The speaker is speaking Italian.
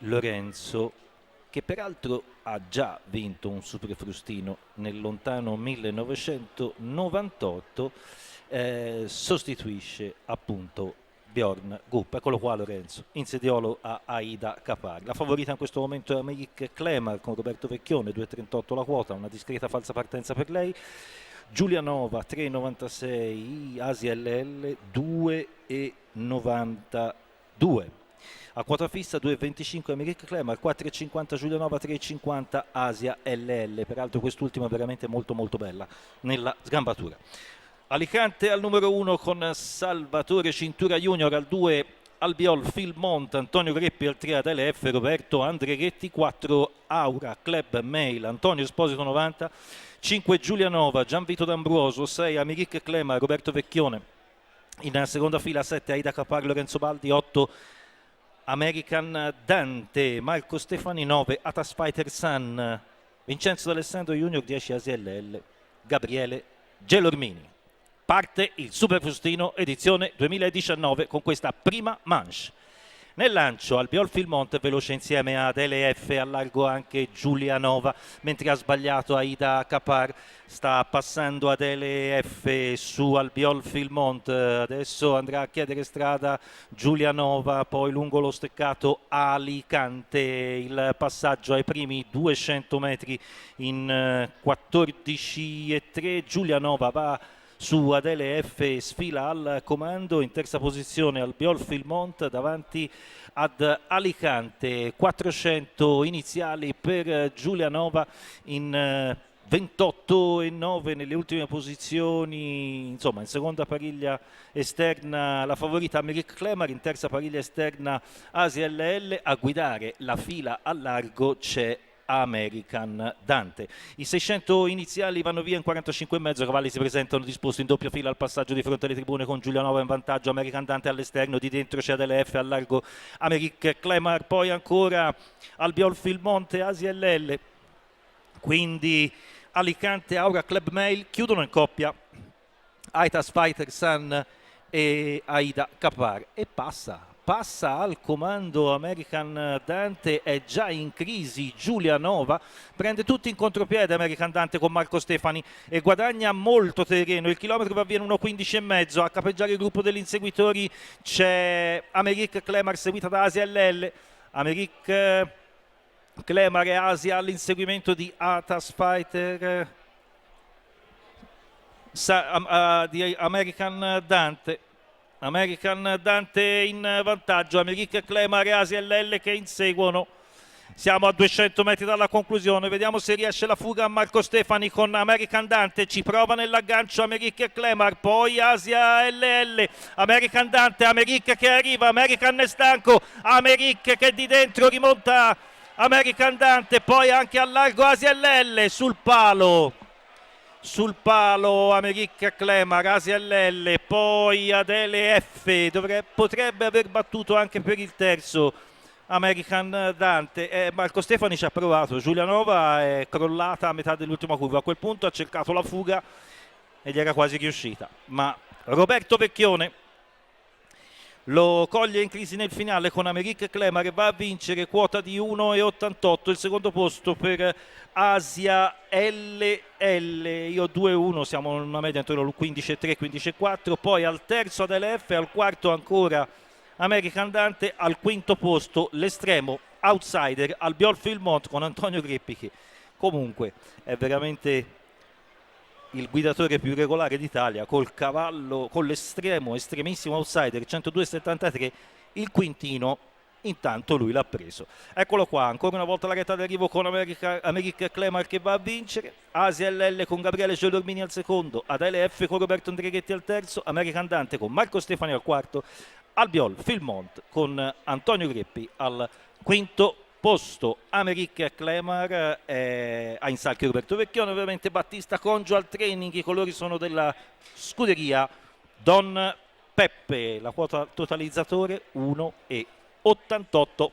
Lorenzo, che peraltro ha già vinto un Superfrustino nel lontano 1998, sostituisce appunto Bjorn Goop. Eccolo qua Lorenzo, in sediolo a Aida Kapar. La favorita in questo momento è Amerik Klemar con Roberto Vecchione, 2,38 la quota, una discreta falsa partenza per lei. Giulianova 3,96, Asia LL 2,92. A quota fissa 2,25 Amerik Klemar, 4,50 Giulianova, 3,50 Asia LL. Peraltro quest'ultima è veramente molto molto bella nella sgambatura. Alicante al numero 1 con Salvatore Cintura Junior, al 2 Albiol Philmont, Antonio Greppi al 3 Adele F, Roberto Andreghetti, 4 Aura Club Mail, Antonio Esposito 90, 5 Giulianova, Gianvito D'Ambruoso, 6 Amerik Klemar, Roberto Vecchione. In seconda fila 7 Aida Kapar, Lorenzo Baldi, 8 American Dante, Marco Stefani 9, Atas Fighter Sun, Vincenzo D'Alessandro Junior 10 ASLL, Gabriele Gelormini. Parte il Superfrustino edizione 2019 con questa prima manche. Nel lancio Albiol Philmont veloce insieme a Adele F, a largo anche Giulianova, mentre ha sbagliato Aida Kapar. Sta passando Adele F su Albiol Philmont, adesso andrà a chiedere strada Giulianova, poi lungo lo steccato Alicante, il passaggio ai primi 200 metri in 14,3. Giulianova va su Adele F, sfila al comando, in terza posizione Albiol Philmont davanti ad Alicante, 400 iniziali per Giulianova in 28,9 nelle ultime posizioni. Insomma, in seconda pariglia esterna la favorita Amerik Klemar, in terza pariglia esterna Asia LL, a guidare la fila a largo c'è American Dante. I 600 iniziali vanno via in 45,5, cavalli si presentano disposti in doppia fila al passaggio di fronte alle tribune con Giulianova in vantaggio, American Dante all'esterno, di dentro c'è Adele F, al largo Amerik Klemar, poi ancora Albiol Philmont e Asia LL, quindi Alicante, Aura Club Mail chiudono in coppia Aitas Fighter Sun e Aida Kapar, e passa al comando American Dante. È già in crisi Giulianova, prende tutti in contropiede American Dante con Marco Stefani e guadagna molto terreno. Il chilometro va via in 1,15,5, a capeggiare il gruppo degli inseguitori c'è Amerik Klemar seguita da Asia LL. Amerik Klemar e Asia all'inseguimento di Atas Fighter di American Dante. American Dante in vantaggio, Amerik Klemar e Asia LL che inseguono. Siamo a 200 metri dalla conclusione, vediamo se riesce la fuga a Marco Stefani con American Dante, ci prova nell'aggancio Amerik Klemar, poi Asia LL, American Dante, Amerik che arriva, American è stanco, Amerik che di dentro rimonta American Dante, poi anche al largo Asia LL, sul palo Amerik Klemar, Asia LL, poi Adele F, potrebbe aver battuto anche per il terzo American Dante. Marco Stefani ci ha provato, Giulianova è crollata a metà dell'ultima curva, a quel punto ha cercato la fuga e gli era quasi riuscita, ma Roberto Vecchione lo coglie in crisi nel finale con Amerik Klemar e va a vincere, quota di 1,88. Il secondo posto per Asia LL, io 2,1, siamo in una media intorno al 15,3, 15,4. Poi al terzo Adele F, al quarto ancora American Dante, al quinto posto l'estremo outsider Albiol Philmont con Antonio Greppi, che comunque è veramente il guidatore più regolare d'Italia, col cavallo, con estremissimo outsider 102,73. Il quintino intanto lui l'ha preso. Eccolo qua, ancora una volta la retta d'arrivo con Amerik Klemar che va a vincere, Asia LL con Gabriele Gelormini al secondo, Adele F con Roberto Andreghetti al terzo, American Dante con Marco Stefani al quarto, Albiol Philmont con Antonio Greppi al quinto posto. Amerik Klemar ha in salchio Roberto Vecchione, ovviamente Battista Congio al training, i colori sono della scuderia Don Peppe, la quota totalizzatore 1,88.